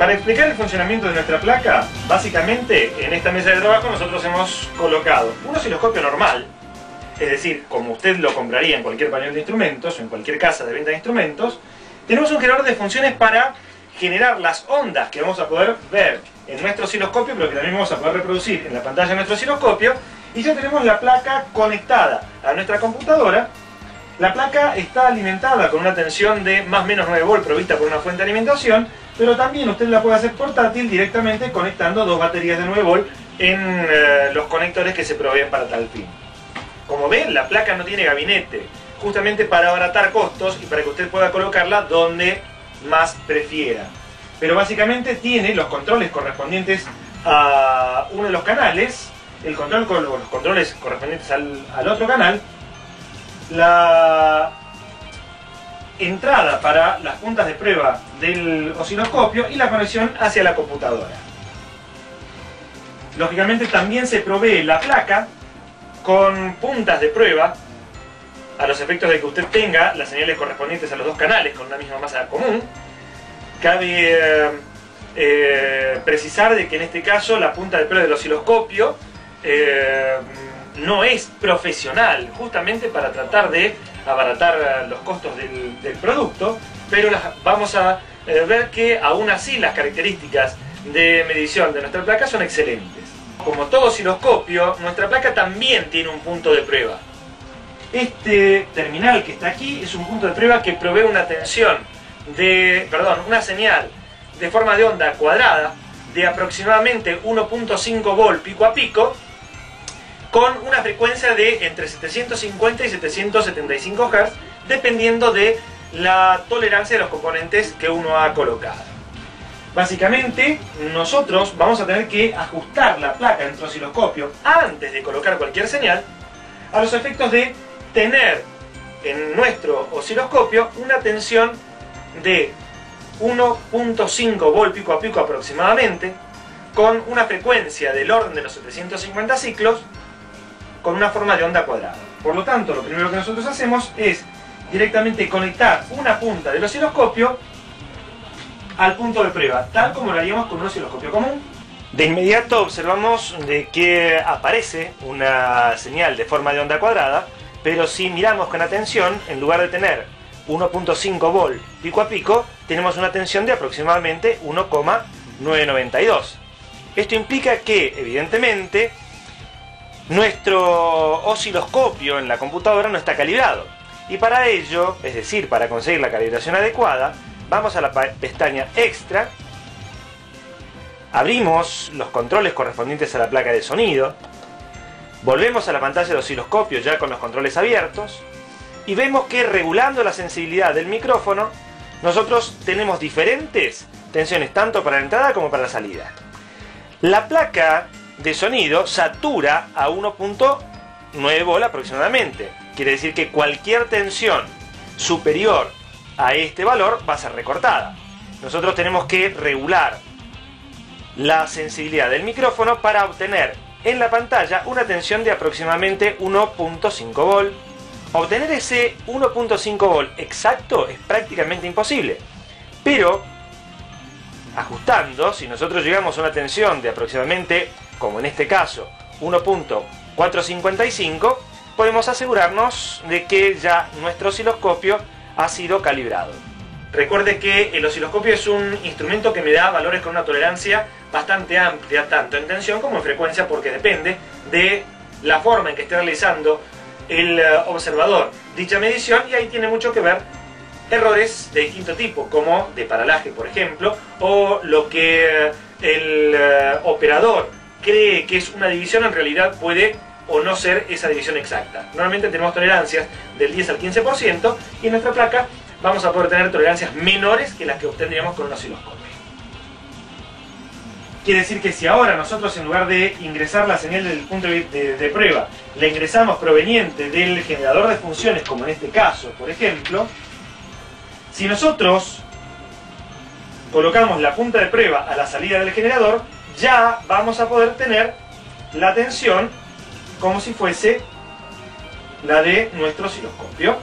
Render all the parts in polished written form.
Para explicar el funcionamiento de nuestra placa, básicamente en esta mesa de trabajo nosotros hemos colocado un osciloscopio normal, es decir, como usted lo compraría en cualquier panel de instrumentos o en cualquier casa de venta de instrumentos. Tenemos un generador de funciones para generar las ondas que vamos a poder ver en nuestro osciloscopio, pero que también vamos a poder reproducir en la pantalla de nuestro osciloscopio. Y ya tenemos la placa conectada a nuestra computadora. La placa está alimentada con una tensión de más o menos 9 volts provista por una fuente de alimentación, pero también usted la puede hacer portátil directamente conectando dos baterías de 9 volts en los conectores que se proveen para tal fin. Como ven, la placa no tiene gabinete, justamente para abaratar costos y para que usted pueda colocarla donde más prefiera. Pero básicamente tiene los controles correspondientes a uno de los canales, el control con los controles correspondientes al otro canal, la entrada para las puntas de prueba del osciloscopio y la conexión hacia la computadora. Lógicamente también se provee la placa con puntas de prueba a los efectos de que usted tenga las señales correspondientes a los dos canales con una misma masa común. Cabe precisar de que en este caso la punta de prueba del osciloscopio no es profesional, justamente para tratar de abaratar los costos del producto, pero vamos a ver que aún así las características de medición de nuestra placa son excelentes. Como todo osciloscopio, nuestra placa también tiene un punto de prueba. Este terminal que está aquí es un punto de prueba que provee una una señal de forma de onda cuadrada de aproximadamente 1.5 volt pico a pico, con una frecuencia de entre 750 y 775 Hz, dependiendo de la tolerancia de los componentes que uno ha colocado. Básicamente, nosotros vamos a tener que ajustar la placa de nuestro osciloscopio antes de colocar cualquier señal, a los efectos de tener en nuestro osciloscopio una tensión de 1.5 volt pico a pico aproximadamente, con una frecuencia del orden de los 750 ciclos, con una forma de onda cuadrada. Por lo tanto, lo primero que nosotros hacemos es directamente conectar una punta del osciloscopio al punto de prueba, tal como lo haríamos con un osciloscopio común. De inmediato observamos de que aparece una señal de forma de onda cuadrada, pero si miramos con atención, en lugar de tener 1.5 volt pico a pico, tenemos una tensión de aproximadamente 1,992. Esto implica que, evidentemente, nuestro osciloscopio en la computadora no está calibrado. Y para ello, es decir, para conseguir la calibración adecuada, vamos a la pestaña Extra, abrimos los controles correspondientes a la placa de sonido, volvemos a la pantalla del osciloscopio ya con los controles abiertos, y vemos que regulando la sensibilidad del micrófono, nosotros tenemos diferentes tensiones tanto para la entrada como para la salida. La placa de sonido satura a 1.9 volt aproximadamente. Quiere decir que cualquier tensión superior a este valor va a ser recortada. Nosotros tenemos que regular la sensibilidad del micrófono para obtener en la pantalla una tensión de aproximadamente 1.5 volt. Obtener ese 1.5 volt exacto es prácticamente imposible, pero ajustando, si nosotros llegamos a una tensión de aproximadamente, como en este caso, 1.455, podemos asegurarnos de que ya nuestro osciloscopio ha sido calibrado. Recuerde que el osciloscopio es un instrumento que me da valores con una tolerancia bastante amplia, tanto en tensión como en frecuencia, porque depende de la forma en que esté realizando el observador dicha medición, y ahí tiene mucho que ver errores de distinto tipo, como de paralaje, por ejemplo, o lo que el operador cree que es una división, en realidad puede o no ser esa división exacta. Normalmente tenemos tolerancias del 10 al 15%, y en nuestra placa vamos a poder tener tolerancias menores que las que obtendríamos con un osciloscopio. Quiere decir que si ahora nosotros, en lugar de ingresar la señal del punto de prueba, la ingresamos proveniente del generador de funciones, como en este caso, por ejemplo, si nosotros colocamos la punta de prueba a la salida del generador, ya vamos a poder tener la tensión como si fuese la de nuestro osciloscopio.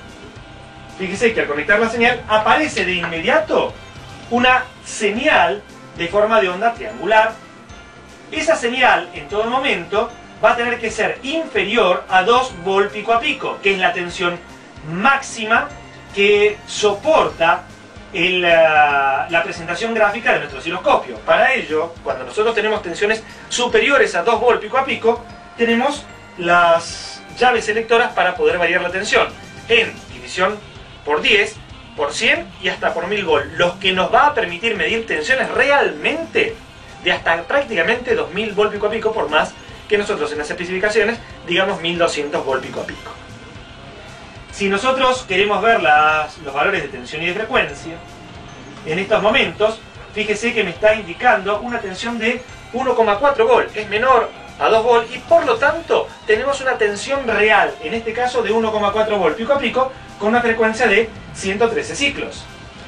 Fíjese que al conectar la señal aparece de inmediato una señal de forma de onda triangular. Esa señal en todo momento va a tener que ser inferior a 2 volt pico a pico, que es la tensión máxima que soporta la presentación gráfica de nuestro osciloscopio. Para ello, cuando nosotros tenemos tensiones superiores a 2 volt pico a pico, tenemos las llaves selectoras para poder variar la tensión en división por 10, por 100 y hasta por 1000 volt, lo que nos va a permitir medir tensiones realmente de hasta prácticamente 2000 volt pico a pico, por más que nosotros en las especificaciones digamos 1200 volt pico a pico. Si nosotros queremos ver los valores de tensión y de frecuencia, en estos momentos, fíjese que me está indicando una tensión de 1,4 volt, es menor a 2 volt y por lo tanto tenemos una tensión real, en este caso de 1,4 volt pico a pico, con una frecuencia de 113 ciclos.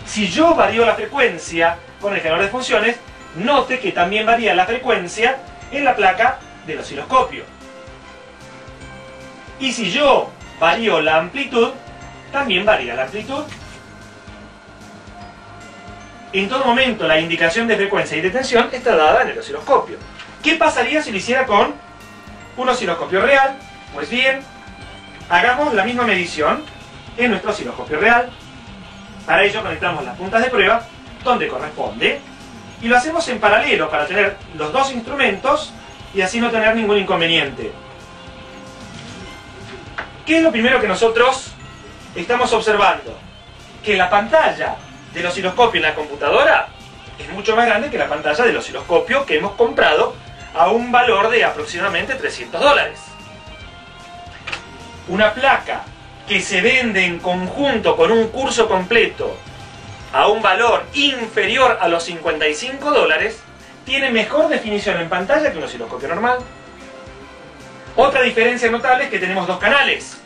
Si yo varío la frecuencia con el generador de funciones, note que también varía la frecuencia en la placa del osciloscopio. Y si yo varío la amplitud, también varía la amplitud. En todo momento la indicación de frecuencia y de tensión está dada en el osciloscopio. ¿Qué pasaría si lo hiciera con un osciloscopio real? Pues bien, hagamos la misma medición en nuestro osciloscopio real. Para ello conectamos las puntas de prueba donde corresponde y lo hacemos en paralelo para tener los dos instrumentos y así no tener ningún inconveniente. ¿Qué es lo primero que nosotros estamos observando? Que la pantalla del osciloscopio en la computadora es mucho más grande que la pantalla del osciloscopio que hemos comprado a un valor de aproximadamente $300. Una placa que se vende en conjunto con un curso completo a un valor inferior a los $55 tiene mejor definición en pantalla que un osciloscopio normal. Otra diferencia notable es que tenemos dos canales.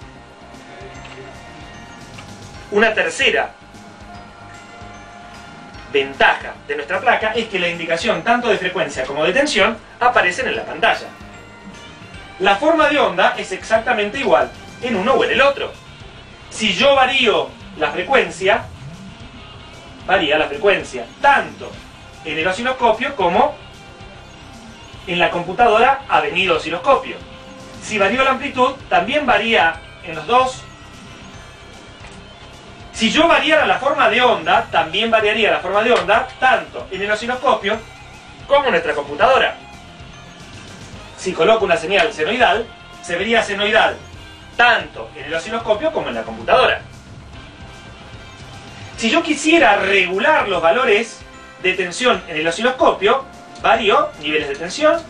Una tercera ventaja de nuestra placa es que la indicación tanto de frecuencia como de tensión aparecen en la pantalla. La forma de onda es exactamente igual en uno o en el otro. Si yo varío la frecuencia, varía la frecuencia tanto en el osciloscopio como en la computadora avenido osciloscopio. Si varío la amplitud, también varía en los dos. Si yo variara la forma de onda, también variaría la forma de onda tanto en el osciloscopio como en nuestra computadora. Si coloco una señal senoidal, se vería senoidal tanto en el osciloscopio como en la computadora. Si yo quisiera regular los valores de tensión en el osciloscopio, varío niveles de tensión.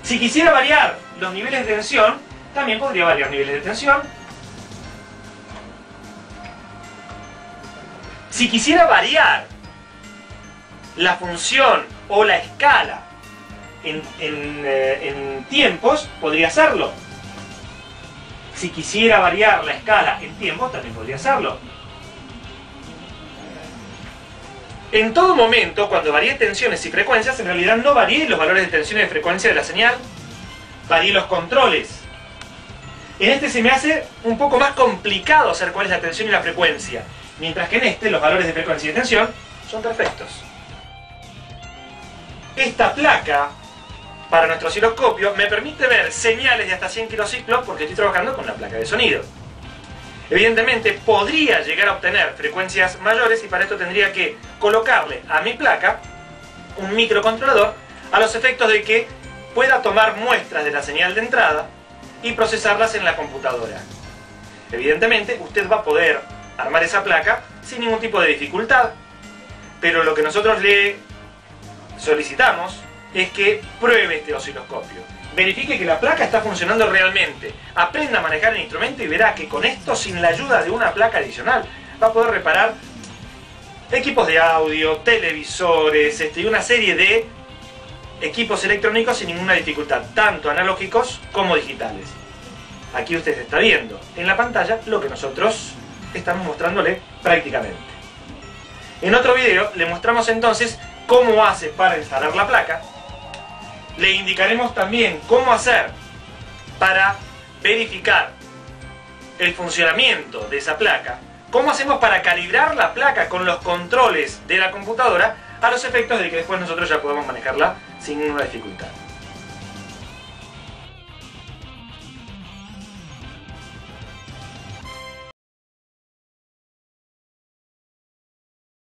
Si quisiera variar los niveles de tensión, también podría variar niveles de tensión. Si quisiera variar la función o la escala en tiempos, podría hacerlo. Si quisiera variar la escala en tiempos, también podría hacerlo. En todo momento, cuando varíe tensiones y frecuencias, en realidad no varíe los valores de tensión y de frecuencia de la señal, varíe los controles. En este se me hace un poco más complicado saber cuál es la tensión y la frecuencia, mientras que en este los valores de frecuencia y de tensión son perfectos. Esta placa, para nuestro osciloscopio, me permite ver señales de hasta 100 kilociclos porque estoy trabajando con la placa de sonido. Evidentemente podría llegar a obtener frecuencias mayores y para esto tendría que colocarle a mi placa un microcontrolador a los efectos de que pueda tomar muestras de la señal de entrada y procesarlas en la computadora. Evidentemente usted va a poder armar esa placa sin ningún tipo de dificultad, pero lo que nosotros le solicitamos es que pruebe este osciloscopio. Verifique que la placa está funcionando realmente, aprenda a manejar el instrumento y verá que con esto, sin la ayuda de una placa adicional, va a poder reparar equipos de audio, televisores, y una serie de equipos electrónicos sin ninguna dificultad, tanto analógicos como digitales. Aquí usted está viendo en la pantalla lo que nosotros estamos mostrándole prácticamente. En otro video le mostramos entonces cómo hace para instalar la placa. Le indicaremos también cómo hacer para verificar el funcionamiento de esa placa, cómo hacemos para calibrar la placa con los controles de la computadora, a los efectos de que después nosotros ya podemos manejarla sin ninguna dificultad.